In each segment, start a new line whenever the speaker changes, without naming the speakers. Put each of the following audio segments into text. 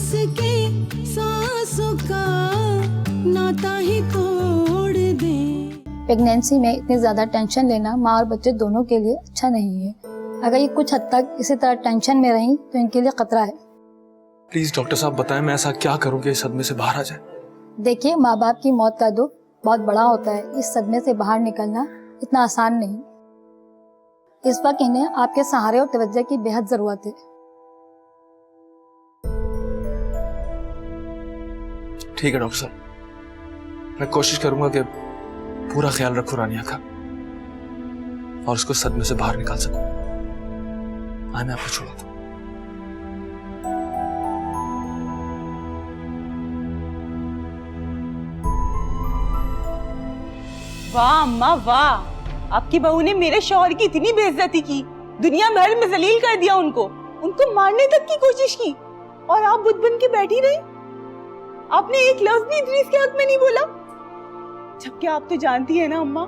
के सांसों का नाता ही तोड़ दे।
प्रेगनेंसी में इतनी ज़्यादा टेंशन लेना माँ और बच्चे दोनों के लिए अच्छा नहीं है। अगर ये कुछ हद तक इसी तरह टेंशन में रहीं तो इनके लिए खतरा है।
प्लीज डॉक्टर साहब बताएं, मैं ऐसा क्या करूं कि इस सदमे से बाहर आ जाए।
देखिए, माँ बाप की मौत का दुख बहुत बड़ा होता है। इस सदमे से बाहर निकलना इतना आसान नहीं। इस वक्त इन्हें आपके सहारे और तवज्जो की बेहद जरूरत है।
ठीक है डॉक्टर साहब, मैं कोशिश करूंगा कि पूरा ख्याल रखूं रानिया का और उसको सदमे से बाहर निकाल सकूं। मैं आपको छोड़ता हूं।
वाह अम्मा वाह, आपकी बहू ने मेरे शौहर की इतनी बेइज्जती की, दुनिया भर में जलील कर दिया उनको मारने तक की कोशिश की, और आप बुत बन के बैठी रही। आपने एक लफ्ज भी इद्रीस के हक में नहीं बोला, जबकि आप तो जानती है ना अम्मा,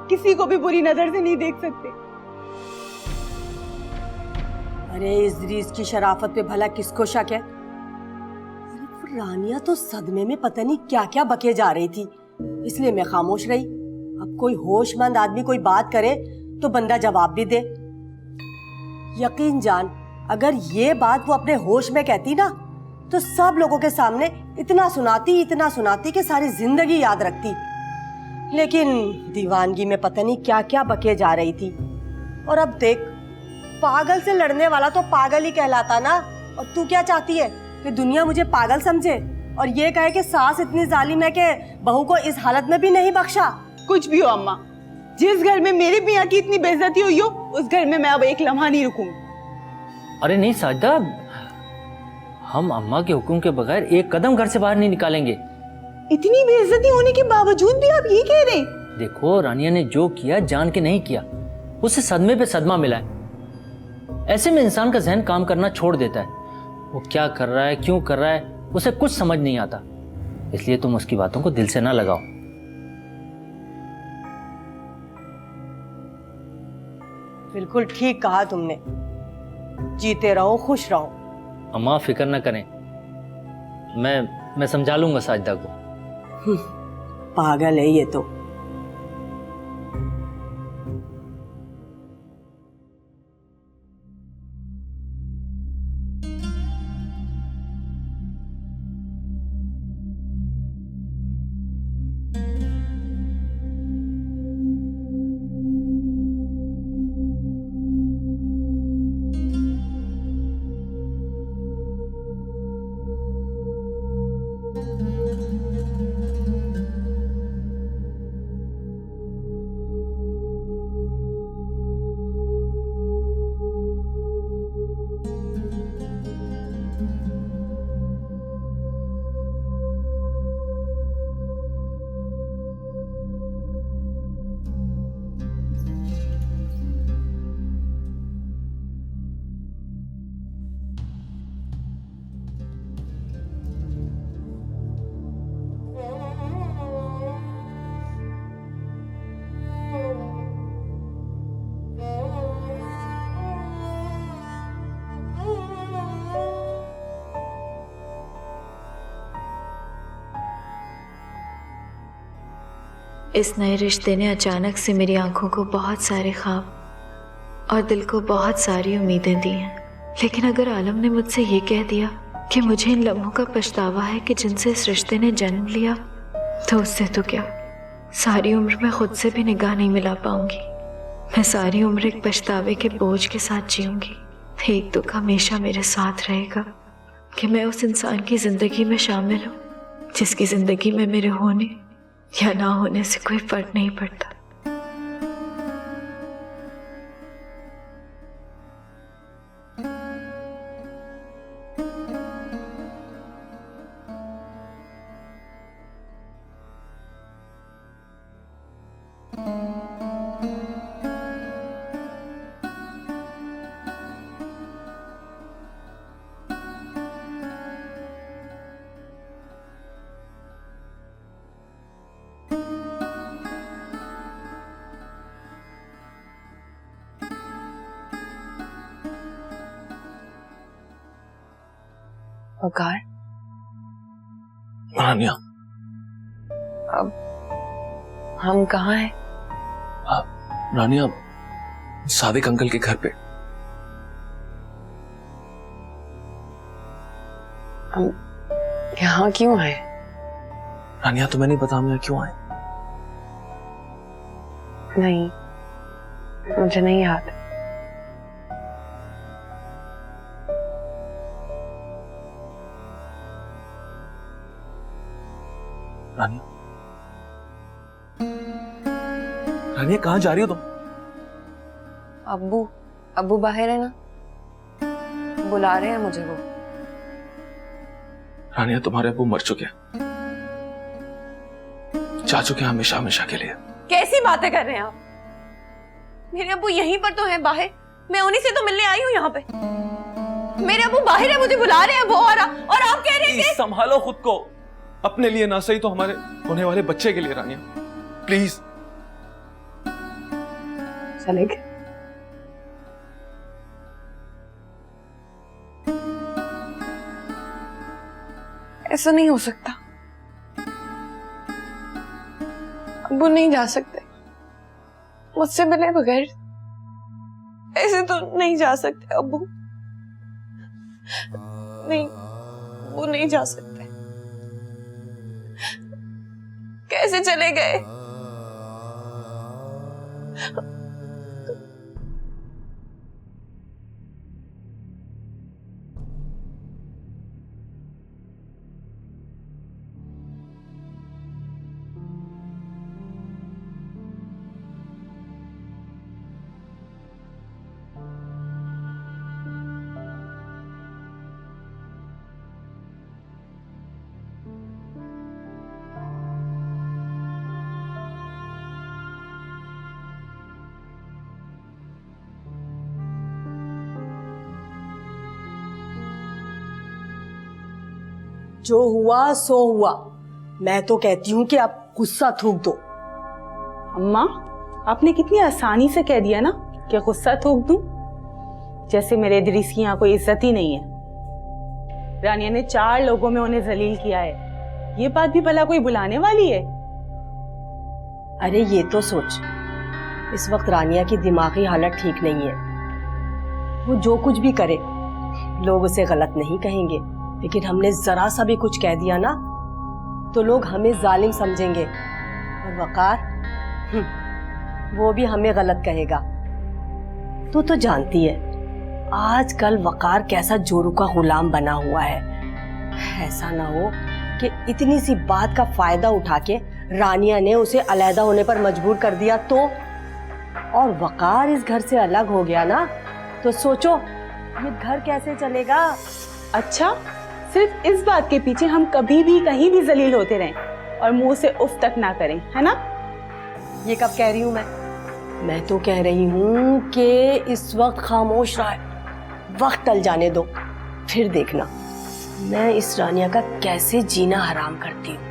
किसी को भी बुरी नजर से नहीं देख सकते।
अरे इद्रीस की शराफत पे भला किसको शक है? रानिया तो सदमे में पता नहीं क्या क्या बके जा रही थी, इसलिए मैं खामोश रही। अब कोई होशमंद आदमी कोई बात करे तो बंदा जवाब भी दे। यकीन जान, अगर ये बात वो अपने होश में कहती ना तो सब लोगों के सामने इतना सुनाती कि सारी जिंदगी याद रखती। लेकिन दीवानगी में पता नहीं क्या क्या बके जा रही थी। और अब देख, पागल से लड़ने वाला तो पागल ही कहलाता ना। और तू क्या चाहती है कि दुनिया मुझे पागल समझे और ये कहे कि सास इतनी जालिम है कि बहू को इस हालत में भी नहीं बख्शा?
कुछ भी हो अम्मा, जिस घर में मेरे मियाँ की इतनी बेइज्जती हुई हो, उस घर में मैं अब एक लम्हा नहीं रुकूंगी।
अरे नहीं साजिदा, हम अम्मा के हुक्म के बगैर एक कदम घर से बाहर नहीं निकालेंगे।
इतनी बेइज्जती होने के बावजूद भी आप ये कह रहे हैं?
देखो, रानिया ने जो किया जान के नहीं किया, उसे सदमे पे सदमा मिला है। ऐसे में इंसान का जहन काम करना छोड़ देता है। वो क्या कर रहा है, क्यों कर रहा है, उसे कुछ समझ नहीं आता। इसलिए तुम उसकी बातों को दिल से ना लगाओ।
बिल्कुल ठीक कहा तुमने। जीते रहो, खुश रहो।
अम्मा फिक्र ना करें, मैं समझा लूंगा साजिदा को।
पागल है ये तो।
इस नए रिश्ते ने अचानक से मेरी आंखों को बहुत सारे ख्वाब और दिल को बहुत सारी उम्मीदें दी हैं। लेकिन अगर आलम ने मुझसे ये कह दिया कि मुझे इन लम्हों का पछतावा है कि जिनसे इस रिश्ते ने जन्म लिया, तो उससे तो क्या, सारी उम्र मैं खुद से भी निगाह नहीं मिला पाऊंगी। मैं सारी उम्र एक पछतावे के बोझ के साथ जीऊंगी। एक दुख हमेशा मेरे साथ रहेगा कि मैं उस इंसान की जिंदगी में शामिल हूँ जिसकी जिंदगी में मेरे होने या ना होने से कोई फर्क नहीं पड़ता।
वकार,
रानिया,
अब हम कहाँ हैं?
रानिया, सादिक अंकल के घर पे।
हम यहाँ क्यों आए?
रानिया, तुम्हें नहीं पता हम यहाँ क्यों आए?
नहीं, मुझे नहीं याद।
रानिया, रानिया, कहाँ जा रही हो तुम?
अब्बू बाहर है ना, बुला रहे हैं मुझे वो।
रानिया, तुम्हारे अब्बू मर चुके हैं, जा चुके हैं हमेशा हमेशा के लिए।
कैसी बातें कर रहे हैं आप? मेरे अब्बू यहीं पर तो हैं बाहर, मैं उन्हीं से तो मिलने आई हूँ यहाँ पे। मेरे अब्बू बाहर है, मुझे बुला रहे हैं वो, और आप कह रहे हैं कि
संभालो खुद को, अपने लिए ना सही तो हमारे होने वाले बच्चे के लिए। रानिया, प्लीज।
चले गए। ऐसा नहीं हो सकता, अब्बू नहीं जा सकते मुझसे मिले बगैर। ऐसे तो नहीं जा सकते अब्बू, नहीं, वो नहीं जा सकते। कैसे चले गए?
जो हुआ सो हुआ। मैं तो कहती हूँ कि आप गुस्सा थूक दो।
अम्मा, आपने कितनी आसानी से कह दिया ना कि गुस्सा थूक दूं, जैसे मेरे इदरीस की यहाँ कोई इज्जत ही नहीं है। रानिया ने 4 लोगों में उन्हें जलील किया है, ये बात भी भला कोई बुलाने वाली है?
अरे ये तो सोच, इस वक्त रानिया की दिमागी हालत ठीक नहीं है। वो जो कुछ भी करे लोग उसे गलत नहीं कहेंगे, लेकिन हमने जरा सा भी कुछ कह दिया ना तो लोग हमें जालिम समझेंगे, और वकार वो भी हमें गलत कहेगा। तू तो जानती है आजकल वकार कैसा जोरू का गुलाम बना हुआ है। ऐसा ना हो कि इतनी सी बात का फायदा उठा के रानिया ने उसे अलहदा होने पर मजबूर कर दिया तो, और वकार इस घर से अलग हो गया ना तो सोचो ये घर कैसे चलेगा।
अच्छा, सिर्फ इस बात के पीछे हम कभी भी कहीं भी जलील होते रहें और मुंह से उफ तक ना करें, है ना?
ये कब कह रही हूँ मैं तो कह रही हूँ कि इस वक्त खामोश रहे, वक्त टल जाने दो, फिर देखना मैं इस रानिया का कैसे जीना हराम करती हूँ।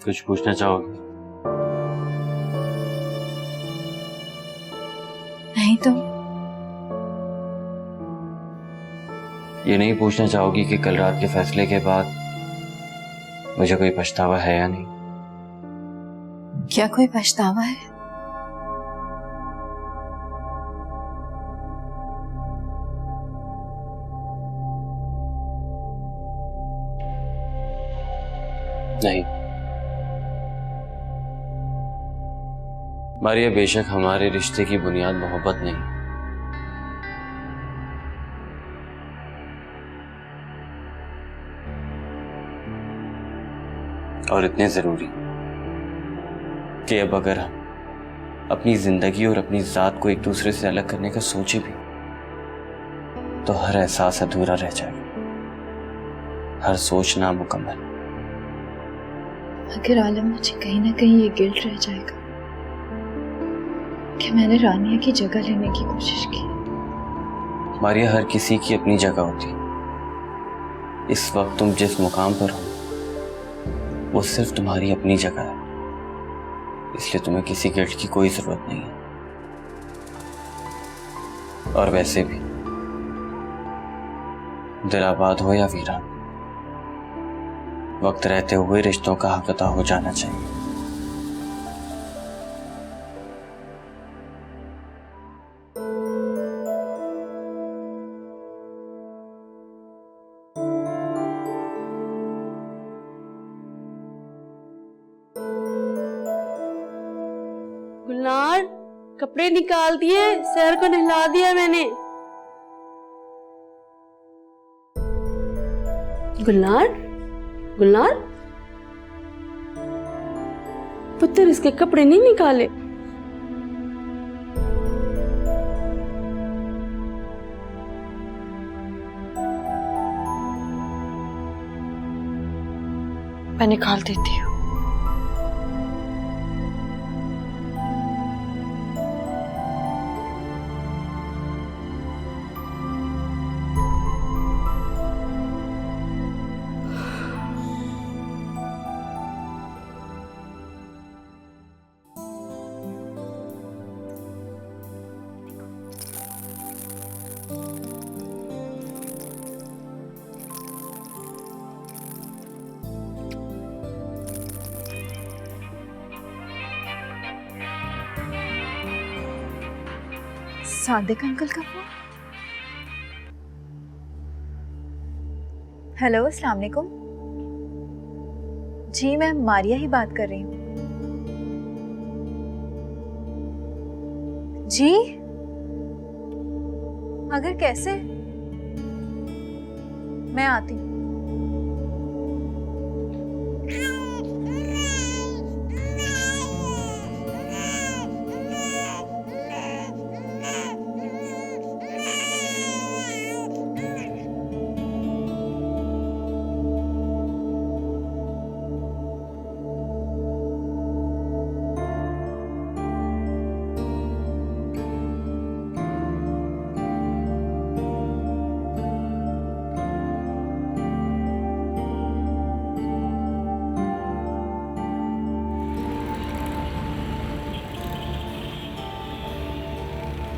कुछ पूछना चाहोगे?
नहीं तुम?
ये नहीं पूछना चाहोगी कि कल रात के फैसले के बाद मुझे कोई पछतावा है या नहीं?
क्या कोई पछतावा है?
नहीं। मारिया, बेशक हमारे रिश्ते की बुनियाद मोहब्बत नहीं, और इतने जरूरी कि अब अगर हम अपनी जिंदगी और अपनी जात को एक दूसरे से अलग करने का सोचे भी तो हर एहसास अधूरा रह जाएगा, हर सोच नामुकम्मल।
अगर आलम मुझे कहीं ना कहीं ये गिल्ट रह जाएगा कि मैंने रानिया की जगह लेने की कोशिश की।
मारिया, हर किसी की अपनी जगह होती है। इस वक्त तुम जिस मुकाम पर हो वो सिर्फ तुम्हारी अपनी जगह है, इसलिए तुम्हें किसी गिल्ट की कोई जरूरत नहीं है। और वैसे भी दिल आबाद हो या वीरान, वक्त रहते हुए रिश्तों का हक अदा हो जाना चाहिए।
गुलनार, कपड़े निकाल दिए, सर को नहला दिया मैंने। गुलनार, गुलनार, पुत्र इसके कपड़े नहीं निकाले।
मैं निकाल देती हूँ।
सादिक अंकल का फोन। हेलो, अस्सलाम वालेकुम। जी, मैं मारिया ही बात कर रही हूँ। जी, मगर कैसे? मैं आती हूँ।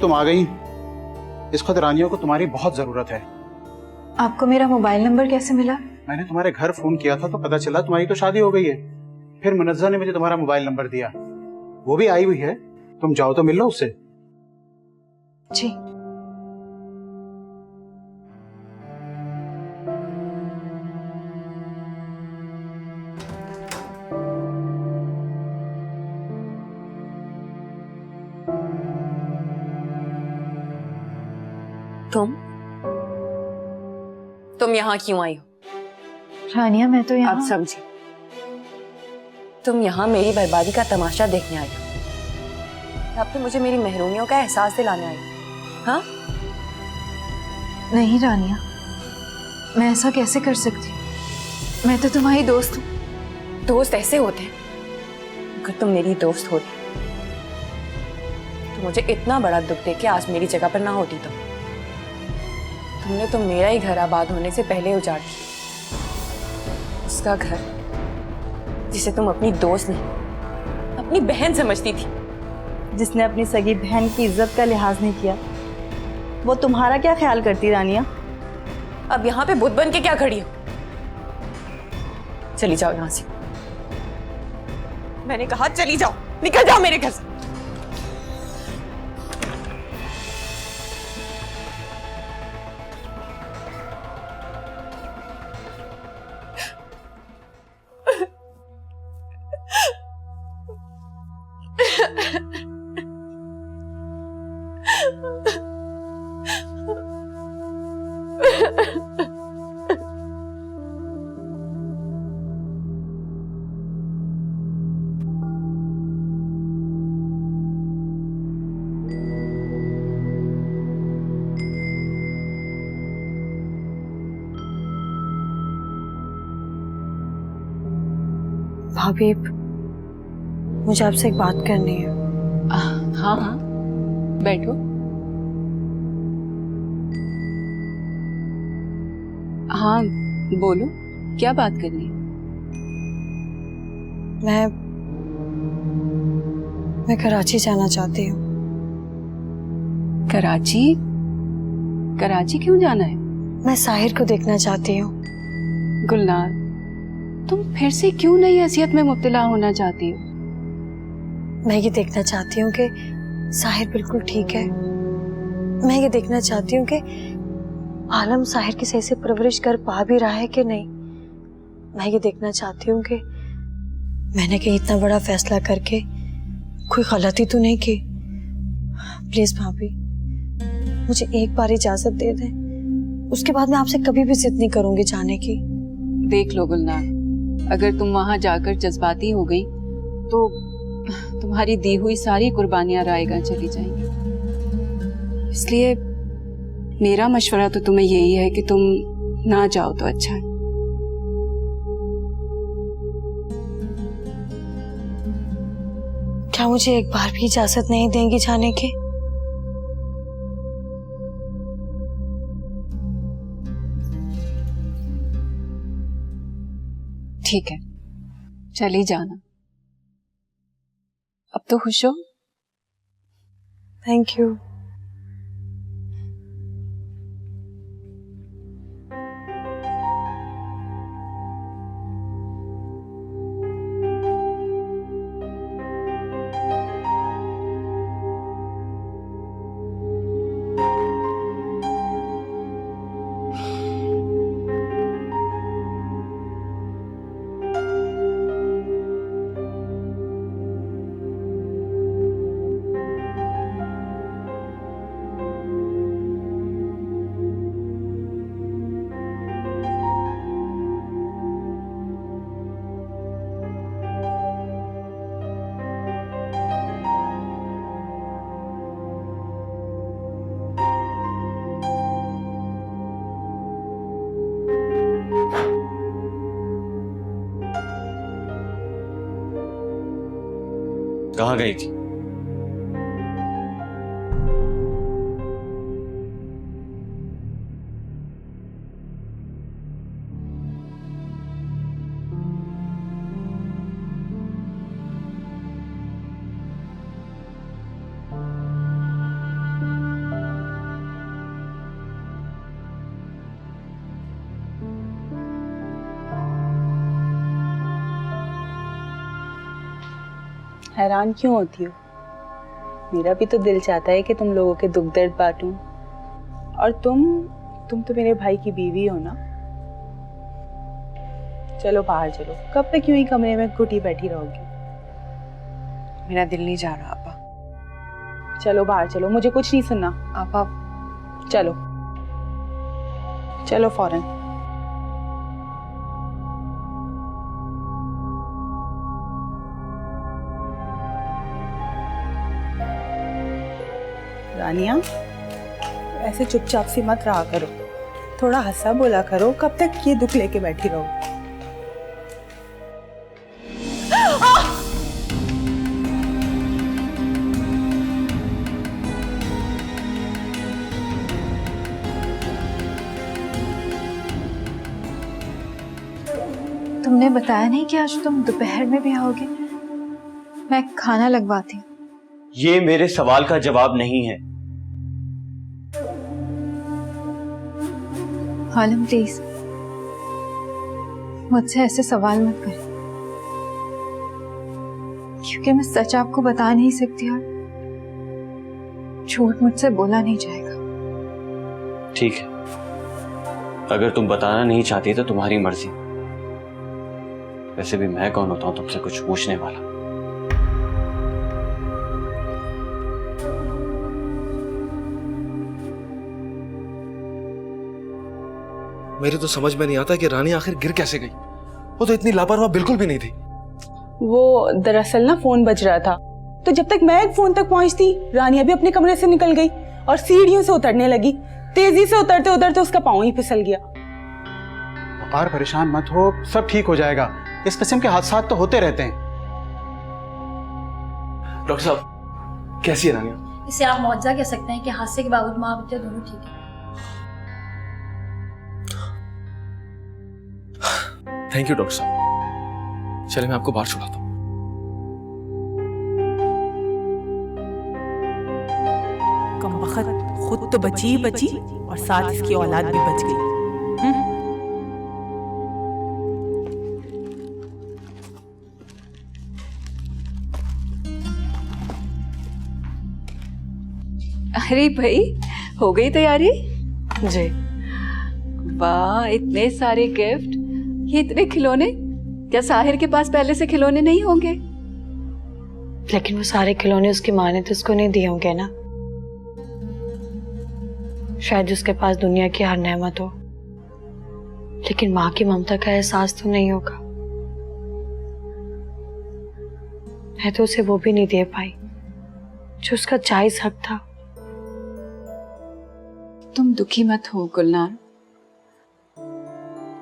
तुम आ गई। इस वक्त रानियों को तुम्हारी बहुत जरूरत है।
आपको मेरा मोबाइल नंबर कैसे मिला?
मैंने तुम्हारे घर फोन किया था तो पता चला तुम्हारी तो शादी हो गई है। फिर मुनज्जा ने मुझे तुम्हारा मोबाइल नंबर दिया, वो भी आई हुई है। तुम जाओ तो मिल लो उससे।
जी।
तुम यहाँ क्यों आई हो?
रानिया, मैं तो यहाँ।
आप समझी, तुम यहाँ मेरी बर्बादी का तमाशा देखने आई हो, अब तो मुझे मेरी महरूमियों का एहसास दिलाने आई हो। हाँ?
नहीं रानिया, मैं ऐसा कैसे कर सकती हूँ? मैं तो तुम्हारी दोस्त हूँ।
दोस्त ऐसे होते हैं। अगर तुम मेरी दोस्त होती तो मुझे इतना बड़ा दुख दे के आज मेरी जगह पर ना होती। तुमने तो मेरा ही घर आबाद होने से पहले उजाड़ दिया। उसका घर जिसे तुम अपनी दोस्त नहीं, अपनी बहन समझती थी।
जिसने अपनी सगी बहन की इज्जत का लिहाज नहीं किया, वो तुम्हारा क्या ख्याल करती रानिया?
अब यहाँ पे बुत बन के क्या खड़ी हो? चली जाओ यहाँ से। मैंने कहा चली जाओ, निकल जाओ मेरे घर से।
भाभी, मुझे आपसे एक बात करनी है।
हाँ हाँ, बैठो। हाँ बोलो, क्या बात करनी है?
मैं कराची जाना चाहती हूँ।
कराची? कराची क्यों जाना है?
मैं साहिर को देखना चाहती हूँ।
गुलनार, तुम फिर से क्यों नई हसीयत में मुब्तला होना चाहती हो?
मैं ये देखना चाहती हूँ कि साहिर बिल्कुल ठीक है। मैं ये देखना चाहती हूँ कि आलम साहिर की सही से परवरिश कर पा भी रहा है कि नहीं। मैं ये देखना चाहती हूँ कि मैंने कहीं इतना बड़ा फैसला करके कोई गलती तो नहीं की। प्लीज भाभी, मुझे एक बार इजाजत दे दें, उसके बाद मैं आपसे कभी भी जिद नहीं करूंगी जाने की।
देख लो गुलनार, अगर तुम वहां जाकर जज्बाती हो गई तो तुम्हारी दी हुई सारी कुर्बानियां रायगा चली जाएंगी। इसलिए मेरा मशवरा तो तुम्हें यही है कि तुम ना जाओ तो अच्छा है।
क्या मुझे एक बार भी इजाजत नहीं देंगी जाने की?
ठीक है, चली जाना। अब तो खुश हो?
Thank you.
कहाँ गई थी?
हैरान क्यों होती हो? मेरा भी तो दिल चाहता है कि तुम लोगों के दुख दर्द बांटूं। और तुम तो मेरे भाई की बीवी हो ना। चलो बाहर चलो, कब तक यूं ही कमरे में घुटी बैठी रहोगी?
मेरा दिल नहीं जा रहा आपा।
चलो बाहर चलो, मुझे कुछ नहीं सुनना।
आपा
चलो चलो फौरन। रानिया, ऐसे चुपचाप सी मत रहा करो, थोड़ा हंसा बोला करो। कब तक ये दुख लेके बैठी रहो?
तुमने बताया नहीं कि आज तुम दोपहर में भी आओगे? मैं खाना लगवाती हूँ।
ये मेरे सवाल का जवाब नहीं है।
आलम प्लीज, मुझसे ऐसे सवाल मत करें, क्योंकि मैं सच आपको बता नहीं सकती और झूठ मुझसे बोला नहीं जाएगा।
ठीक है, अगर तुम बताना नहीं चाहती तो तुम्हारी मर्जी। वैसे भी मैं कौन होता हूं तुमसे कुछ पूछने वाला?
मेरी तो समझ में नहीं आता कि रानी आखिर गिर कैसे गई। वो तो इतनी लापरवाह बिल्कुल भी नहीं थी।
वो दरअसल ना फोन बज रहा था, तो जब तक मैं फोन तक पहुंचती रानिया भी अपने कमरे से निकल गई और सीढ़ियों से उतरने लगी। तेजी से उतरते उतरते उसका पांव ही फिसल गया।
वकार, परेशान मत हो, सब ठीक हो जाएगा। इस किस्म के हादसा तो होते रहते हैं।
डॉक्टर साहब, कैसी है रानिया?
इसे आप मुआवजा कह सकते हैं कि हादसे के बावजूद माँ बच्चे दोनों ठीक है।
थैंक यू डॉक्टर साहब। चलिए मैं आपको बाहर छुड़ाता हूँ।
कमबख्त खुद तो बची ही बची और साथ इसकी औलाद भी बच गई।
अरे भाई, हो गई तैयारी?
जी।
वाह, इतने सारे गिफ्ट, ये इतने खिलौने। क्या साहिर के पास पहले से खिलौने नहीं होंगे?
लेकिन वो सारे खिलौने उसकी माँ ने तो उसको नहीं दिए होंगे ना। शायद उसके पास दुनिया की हर नेमत हो, लेकिन माँ की ममता का एहसास तो नहीं होगा। मैं तो उसे वो भी नहीं दे पाई जो उसका जायज हक था।
तुम दुखी मत हो गुलनार।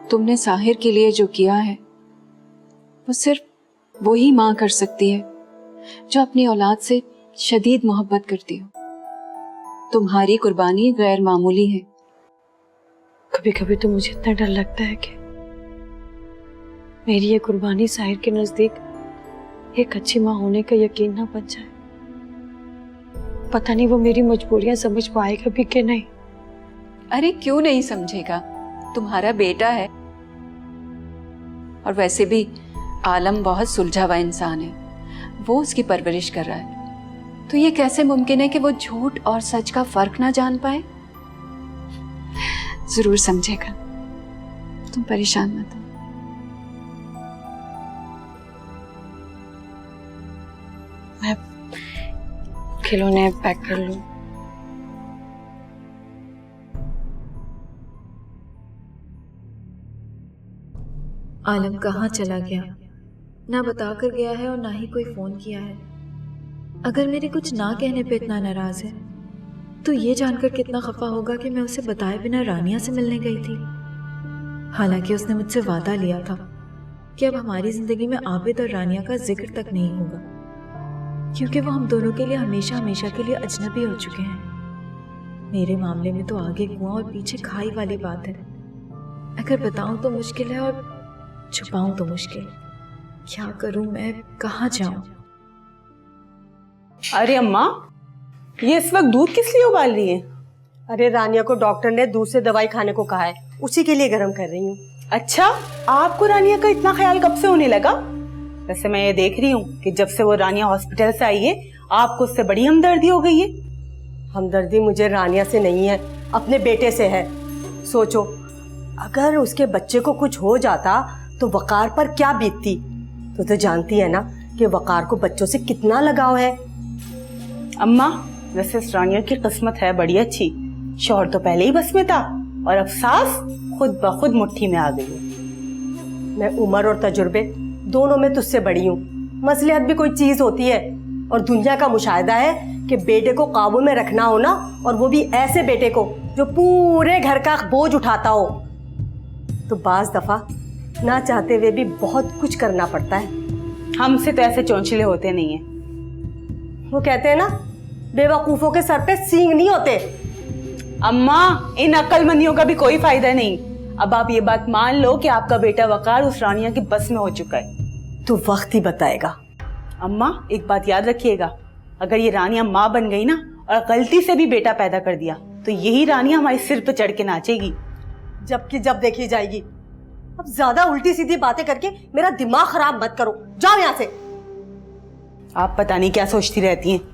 तुमने साहिर के लिए जो किया है वो सिर्फ वही माँ कर सकती है जो अपनी औलाद से शदीद मोहब्बत करती हो। तुम्हारी कुर्बानी गैर मामूली है।
कभी कभी तो मुझे इतना डर लगता है कि मेरी ये कुर्बानी साहिर के नजदीक एक अच्छी माँ होने का यकीन ना बन जाए। पता नहीं वो मेरी मजबूरियां समझ पाएगा भी कि नहीं।
अरे क्यों नहीं समझेगा, तुम्हारा बेटा है। और वैसे भी आलम बहुत सुलझा हुआ इंसान है, वो उसकी परवरिश कर रहा है। तो ये कैसे मुमकिन है कि वो झूठ और सच का फर्क ना जान पाए? जरूर समझेगा, तुम परेशान मत हो।
मैं खिलौने पैक कर लूं?
आलम कहाँ चला गया? ना बता कर गया है और ना ही कोई फोन किया है। अगर मेरे कुछ ना कहने पे इतना नाराज है तो ये जानकर कितना खफा होगा कि मैं उसे बताए बिना रानिया से मिलने गई थी। हालांकि उसने मुझसे वादा लिया था कि अब हमारी जिंदगी में आबिद और रानिया का जिक्र तक नहीं होगा, क्योंकि वो हम दोनों के लिए हमेशा हमेशा के लिए अजनबी हो चुके हैं। मेरे मामले में तो आगे कुआं और पीछे खाई वाली बात है। अगर बताऊं तो मुश्किल है और छुपाऊं तो मुश्किल। क्या करूं मैं, कहाँ जाऊं?
अरे अम्मा, ये इस वक्त दूध किस लिए उबाल रही है?
अरे रानिया को डॉक्टर ने दूध से दवाई खाने को कहा है, उसी के लिए गर्म कर रही हूँ।
अच्छा, आपको रानिया का इतना ख्याल कब से होने लगा? वैसे मैं ये देख रही हूँ कि जब से वो रानिया हॉस्पिटल से आई है आपको उससे बड़ी हमदर्दी हो गई है।
हमदर्दी मुझे रानिया से नहीं है, अपने बेटे से है। सोचो, अगर उसके बच्चे को कुछ हो जाता तो वकार पर क्या बीतती। तो जानती है ना कि वकार को बच्चों से कितना लगाव है।
अम्मा, वैसे इस रानिया की किस्मत है बड़ी अच्छी। शौहर तो पहले ही बस में था और अब सास खुद ब खुद मुट्ठी में आ गई है।
मैं उम्र और तजुर्बे दोनों में तुझसे बड़ी हूँ। मसलियत भी कोई चीज होती है, और दुनिया का मुशाहिदा है कि बेटे को काबू में रखना हो ना, और वो भी ऐसे बेटे को जो पूरे घर का बोझ उठाता हो, तो बाज दफा ना चाहते हुए भी बहुत कुछ करना पड़ता है।
हमसे तो ऐसे चौंचले होते नहीं है।
वो कहते हैं ना, बेवकूफों के सर पे सींग नहीं होते।
अम्मा, इन अक्लमंदियों का भी कोई फायदा नहीं। अब आप ये बात मान लो कि आपका बेटा वकार उस रानिया की बस में हो चुका है।
तो वक्त ही बताएगा।
अम्मा, एक बात याद रखिएगा, अगर ये रानिया माँ बन गई ना और गलती से भी बेटा पैदा कर दिया तो यही रानिया हमारे सिर पे चढ़ के नाचेगी।
जबकि जब देखी जाएगी। अब ज्यादा उल्टी सीधी बातें करके मेरा दिमाग खराब मत करो, जाओ यहाँ से।
आप पता नहीं क्या सोचती रहती हैं।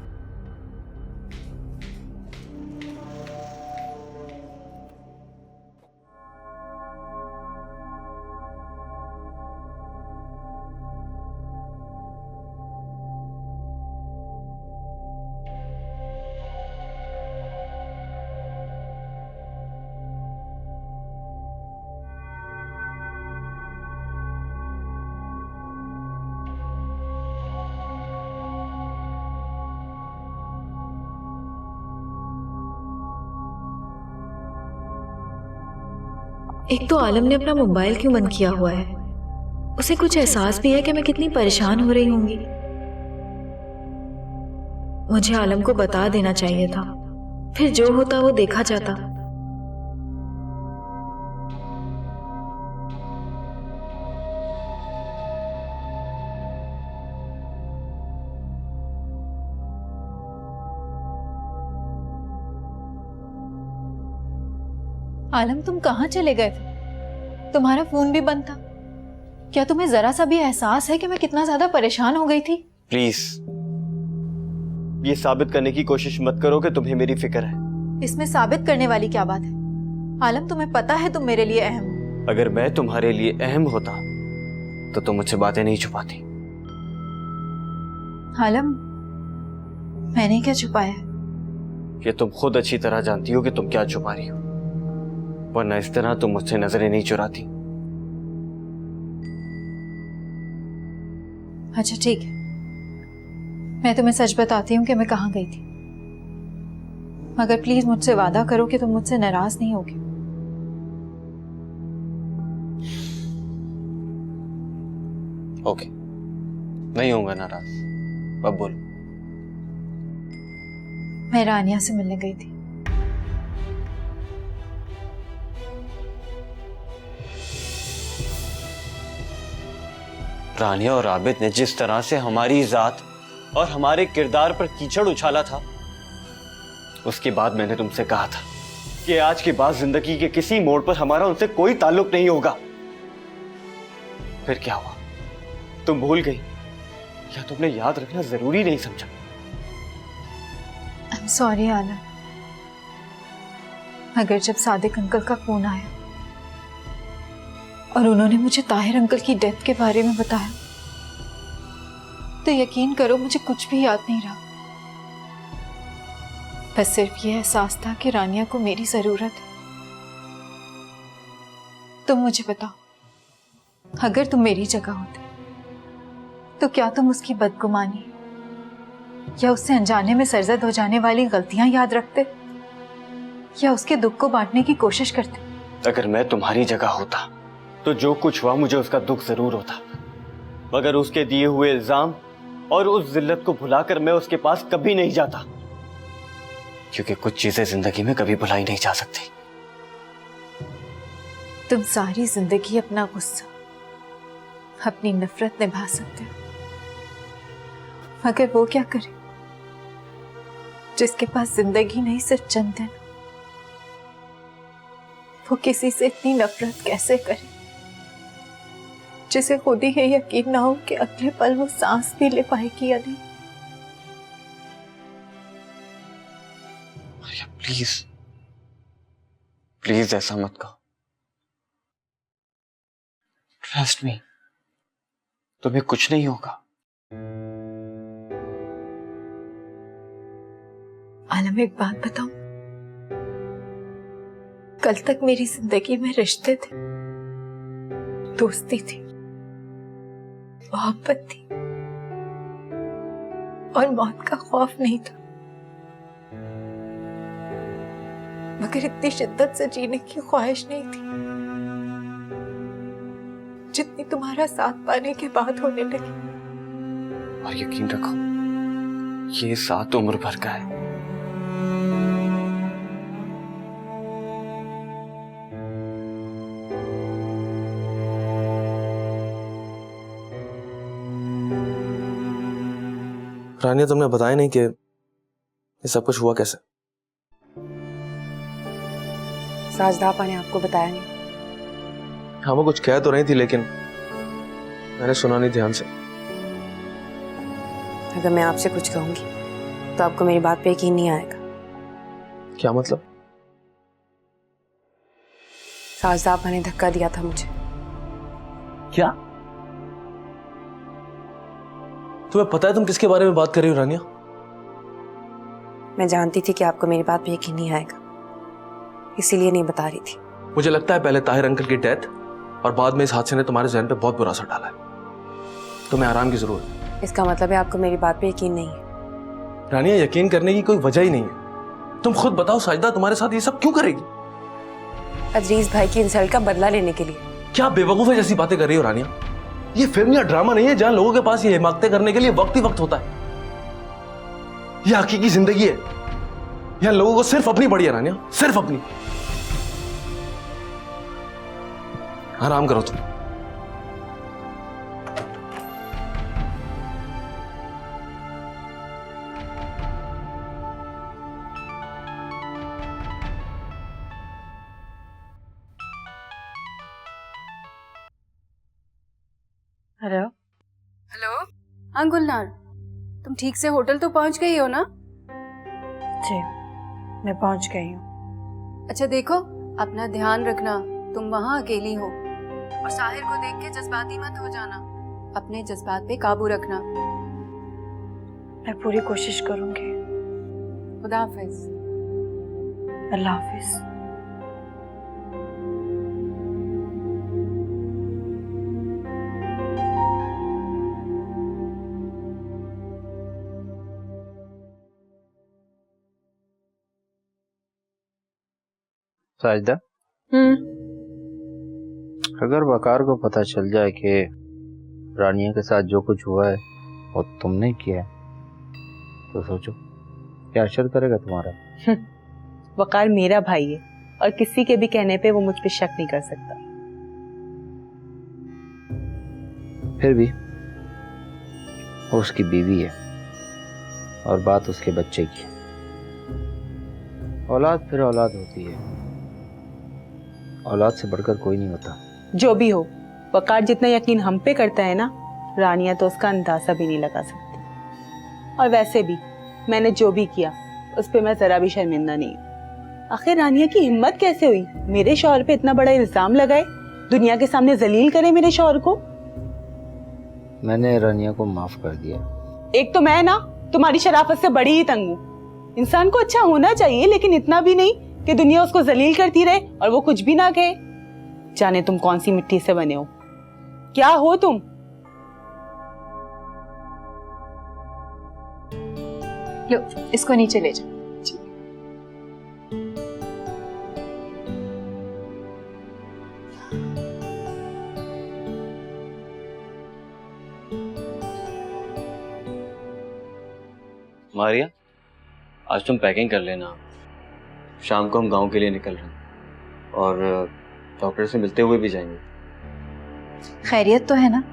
एक तो आलम ने अपना मोबाइल क्यों बंद किया हुआ है? उसे कुछ एहसास भी है कि मैं कितनी परेशान हो रही होंगी। मुझे आलम को बता देना चाहिए था, फिर जो होता वो देखा जाता।
आलम, तुम कहाँ चले गए थे? तुम्हारा फोन भी बंद था। क्या तुम्हें जरा सा भी एहसास है कि मैं कितना ज्यादा परेशान हो गई थी?
प्लीज ये साबित करने की कोशिश मत करो कि तुम्हें मेरी फिक्र है।
इसमें साबित करने वाली क्या बात है? आलम, तुम्हें पता है तुम मेरे लिए अहम हो।
अगर मैं तुम्हारे लिए अहम होता तो तुम मुझसे बातें नहीं छुपाती।
आलम, मैंने क्या छुपाया?
कि तुम खुद अच्छी तरह जानती हो कि तुम क्या छुपा रही हो, वरना इस तरह तुम मुझसे नजरें नहीं चुराती।
अच्छा ठीक है, मैं तुम्हें सच बताती हूँ कि मैं कहाँ गई थी, मगर प्लीज मुझसे वादा करो कि तुम मुझसे नाराज नहीं होगी।
ओके, नहीं होऊंगा नाराज। अब बोलो।
मैं रानिया से मिलने गई थी।
रानिया और आबिद ने जिस तरह से हमारी जात और हमारे किरदार पर कीचड़ उछाला था, उसके बाद मैंने तुमसे कहा था कि आज के बाद जिंदगी के किसी मोड़ पर हमारा उनसे कोई ताल्लुक नहीं होगा। फिर क्या हुआ? तुम भूल गई या तुमने याद रखना जरूरी नहीं समझा?
आई एम सॉरी आलम, मगर जब सादिक अंकल का फोन आया और उन्होंने मुझे ताहिर अंकल की डेथ के बारे में बताया, तो यकीन करो मुझे कुछ भी याद नहीं रहा। बस सिर्फ ये एहसास था कि रानिया को मेरी जरूरत है। तुम मुझे बताओ, अगर तुम मेरी जगह होते तो क्या तुम उसकी बदगुमानी या उससे अनजाने में सरजद हो जाने वाली गलतियां याद रखते, या उसके दुख को बांटने की कोशिश करते?
अगर मैं तुम्हारी जगह होता तो जो कुछ हुआ मुझे उसका दुख जरूर होता, मगर उसके दिए हुए इल्जाम और उस जिल्लत को भुलाकर मैं उसके पास कभी नहीं जाता, क्योंकि कुछ चीजें जिंदगी में कभी भुलाई नहीं जा सकती।
तुम सारी जिंदगी अपना गुस्सा, अपनी नफरत निभा सकते हो, मगर वो क्या करे जिसके पास जिंदगी नहीं सिर्फ चंद दिन? वो किसी से इतनी नफरत कैसे करे जिसे खुद ही ये यकीन ना हो कि अगले पल वो सांस भी ले पाएगी या नहीं?
प्लीज प्लीज ऐसा मत कहो। ट्रस्ट मी, तुम्हें कुछ नहीं होगा।
आलम, एक बात बताऊं, कल तक मेरी जिंदगी में रिश्ते थे, दोस्ती थी, मोहब्बत थी और मौत का खौफ नहीं था, मगर इतनी शिद्दत से जीने की ख्वाहिश नहीं थी जितनी तुम्हारा साथ पाने के बाद होने लगी।
और यकीन रखो, ये साथ उम्र भर का है।
रानिया, तुमने बताया नहीं कि ये सब कुछ हुआ कैसे?
साजदापा ने आपको बताया नहीं?
हाँ, वो कुछ कह तो रही थी लेकिन मैंने सुना नहीं ध्यान से।
अगर मैं आपसे कुछ कहूंगी तो आपको मेरी बात पे यकीन नहीं आएगा।
क्या मतलब?
साजदापा ने धक्का दिया था मुझे।
क्या? तुम्हें पता है तुम किसके बारे में बात कर रही हो रानिया?
मैं जानती थी कि आपको मेरी बात पे यकीन नहीं आएगा, इसीलिए नहीं बता रही थी।
मुझे लगता है पहले ताहिर अंकल की डेथ और बाद में इस हादसे ने तुम्हारे जहन पे बहुत बुरा असर डाला है। तुम्हें आराम की जरूरत है।
इसका मतलब है आपको मेरी बात पे यकीन नहीं है?
रानिया, यकीन करने की कोई वजह ही नहीं है। तुम खुद बताओ, साजिदा तुम्हारे साथ ये सब क्यों करेगी?
अजीज भाई की इंसल्ट का बदला लेने के लिए।
क्या बेवकूफे जैसी बातें कर रही हो रानिया? ये फिल्म या ड्रामा नहीं है जहां लोगों के पास ये हिमाकतें करने के लिए वक्त ही वक्त होता है। ये हकीकी जिंदगी है। यहां लोगों को सिर्फ अपनी पड़ी है रानिया, सिर्फ अपनी। आराम करो तुम।
हेलो।
हेलो। हाँ गुलनार, तुम ठीक से होटल तो पहुंच गई हो ना?
जी, मैं पहुंच गई हूँ।
अच्छा देखो, अपना ध्यान रखना, तुम वहाँ अकेली हो। और साहिर को देख के जज्बाती मत हो जाना, अपने जज्बात पे काबू रखना।
मैं पूरी कोशिश करूंगी।
खुदा हाफिज।
अल्लाह हाफिज।
साजिदा, अगर वकार को पता चल जाए कि रानिया के साथ जो कुछ हुआ है वो तुमने किया है, तो सोचो क्या असर करेगा तुम्हारा।
वकार मेरा भाई है और किसी के भी कहने पे वो मुझ पे शक नहीं कर सकता।
फिर भी वो उसकी बीवी है और बात उसके बच्चे की है। औलाद फिर औलाद होती है, औलाद से बढ़कर कोई नहीं होता।
जो भी हो, वकार जितना यकीन हम पे करता है ना, रानिया तो उसका अंदाजा भी नहीं लगा सकती। और वैसे भी मैंने जो भी किया उस पे मैं जरा भी शर्मिंदा नहीं हूँ। आखिर रानिया की हिम्मत कैसे हुई मेरे शौहर पे इतना बड़ा इल्जाम लगाए, दुनिया के सामने जलील करे मेरे शौहर को।
मैंने रानिया को माफ कर दिया।
एक तो मैं ना तुम्हारी शराफत से बड़ी ही तंग हूँ। इंसान को अच्छा होना चाहिए, लेकिन इतना भी नहीं कि दुनिया उसको जलील करती रहे और वो कुछ भी ना कहे। जाने तुम कौन सी मिट्टी से बने हो, क्या हो तुम।
लो, इसको नीचे ले जाओ।
मारिया, आज तुम पैकिंग कर लेना, शाम को हम गांव के लिए निकल रहे हैं और डॉक्टर से मिलते हुए भी जाएंगे।
खैरियत तो है ना?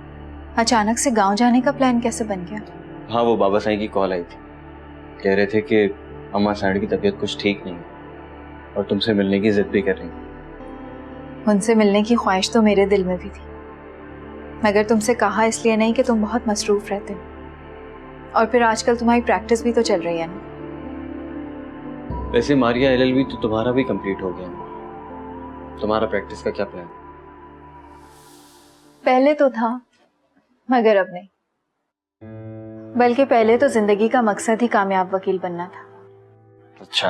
अचानक से गांव जाने का प्लान कैसे बन गया?
हाँ, वो बाबा साईं की कॉल आई थी, कह रहे थे कि अम्मा साइड की तबीयत कुछ ठीक नहीं है और तुमसे मिलने की जिद भी कर रही हैं।
उनसे मिलने की ख्वाहिश तो मेरे दिल में भी थी, मगर तुमसे कहा इसलिए नहीं कि तुम बहुत मसरूफ रहते हो, और फिर आजकल तुम्हारी प्रैक्टिस भी तो चल रही है ना।
वैसे मारिया, एलएलबी तो तुम्हारा भी कंप्लीट हो गया, तुम्हारा प्रैक्टिस का क्या प्लान?
पहले तो था, मगर अब नहीं। बल्कि पहले तो जिंदगी का मकसद ही कामयाब वकील बनना था।
अच्छा,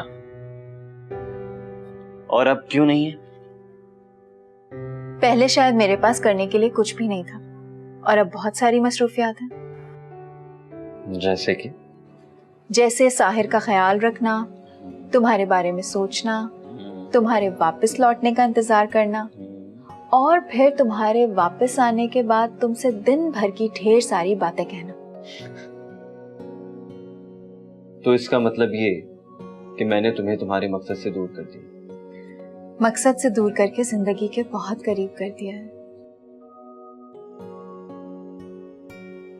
और अब क्यों नहीं है?
पहले शायद मेरे पास करने के लिए कुछ भी नहीं था, और अब बहुत सारी मसरूफियात हैं। जैसे साहिर का ख्याल रखना, तुम्हारे बारे में सोचना, तुम्हारे वापस लौटने का इंतजार करना, और फिर तुम्हारे वापस आने के बाद तुमसे दिन भर की ढेर सारी बातें कहना।
तो इसका मतलब ये कि मैंने तुम्हें तुम्हारे मकसद से दूर कर दिया।
मकसद से दूर करके जिंदगी के बहुत करीब कर दिया है।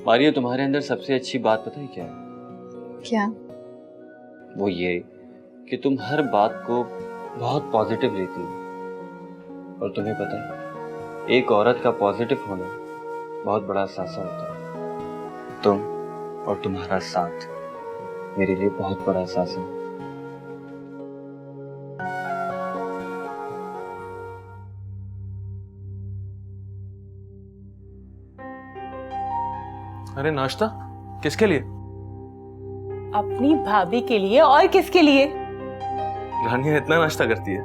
मारिया, तुम्हारे अंदर सबसे अच्छी बात पता है क्या है?
क्या?
वो ये कि तुम हर बात को बहुत पॉजिटिव लेती हो, और तुम्हें पता है एक औरत का पॉजिटिव होना बहुत बड़ा सासा होता है। तुम और तुम्हारा साथ मेरे लिए बहुत बड़ा सासा है।
अरे नाश्ता किसके लिए?
अपनी भाभी के लिए, और किसके लिए?
रानिया इतना नाश्ता करती है?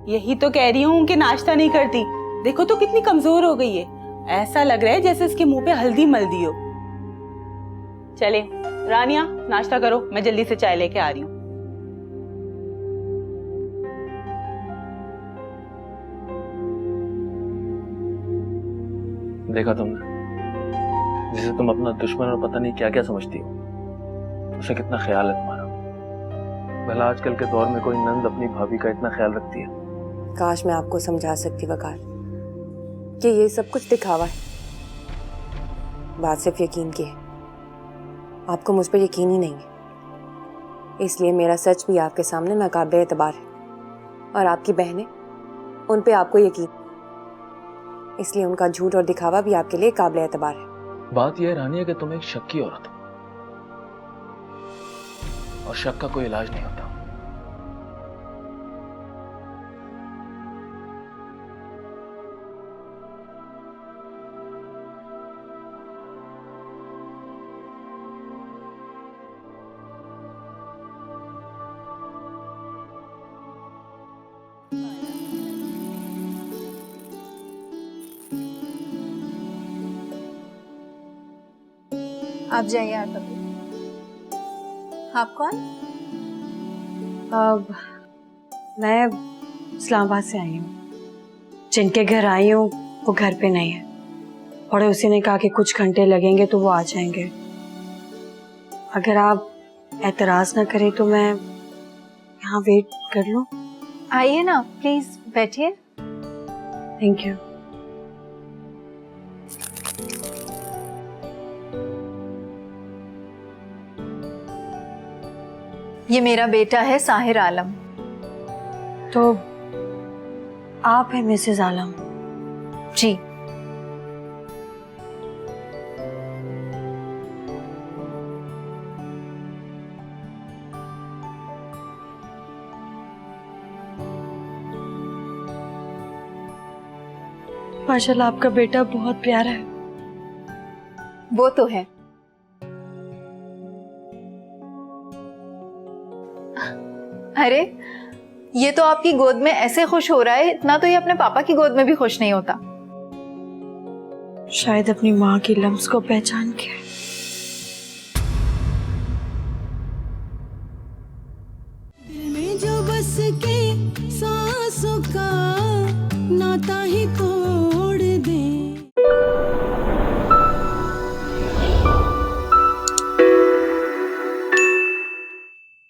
यही तो कह रही हूँ कि नाश्ता नहीं करती। देखो तो कितनी कमजोर हो गई है, ऐसा लग रहा है जैसे इसके मुंह पे हल्दी मल दी हो। चले रानिया, नाश्ता करो, मैं जल्दी से चाय लेके आ रही हूँ।
देखा तुमने, जिसे तुम अपना दुश्मन और पता नहीं क्या क्या समझती हो, उसे कितना ख्याल है तुम्हारा। भला आजकल के दौर में कोई नंद अपनी भाभी का इतना ख्याल रखती है?
काश मैं आपको समझा सकती वकार कि ये सब कुछ दिखावा है, बात सिर्फ यकीन की है। आपको मुझ पर यकीन ही नहीं है, इसलिए मेरा सच भी आपके सामने नाकाबिल एतबार है, और आपकी बहनें, उन पे आपको यकीन, इसलिए उनका झूठ और दिखावा भी आपके लिए काबिल एतबार है।
बात यह है रानी है कि तुम एक शक की औरत हो, और शक का कोई इलाज नहीं होता।
आप जाइए आटा। आप कौन?
मैं इस्लामाबाद से आई हूँ। जिनके घर आई हूँ वो घर पे नहीं है। पड़ोसी ने कहा कि कुछ घंटे लगेंगे तो वो आ जाएंगे। अगर आप एतराज ना करें तो मैं यहाँ वेट कर लूँ?
आइए ना, प्लीज बैठिए।
Thank you.
ये मेरा बेटा है साहिर आलम।
तो आप हैं मिसेस आलम?
जी।
माशाल्लाह आपका बेटा बहुत प्यारा है।
वो तो है। अरे ये तो आपकी गोद में ऐसे खुश हो रहा है, इतना तो ये अपने पापा की गोद में भी खुश नहीं होता।
शायद अपनी माँ की लम्स को पहचान के।
दिल में जो बस के सांसों का नाता ही तो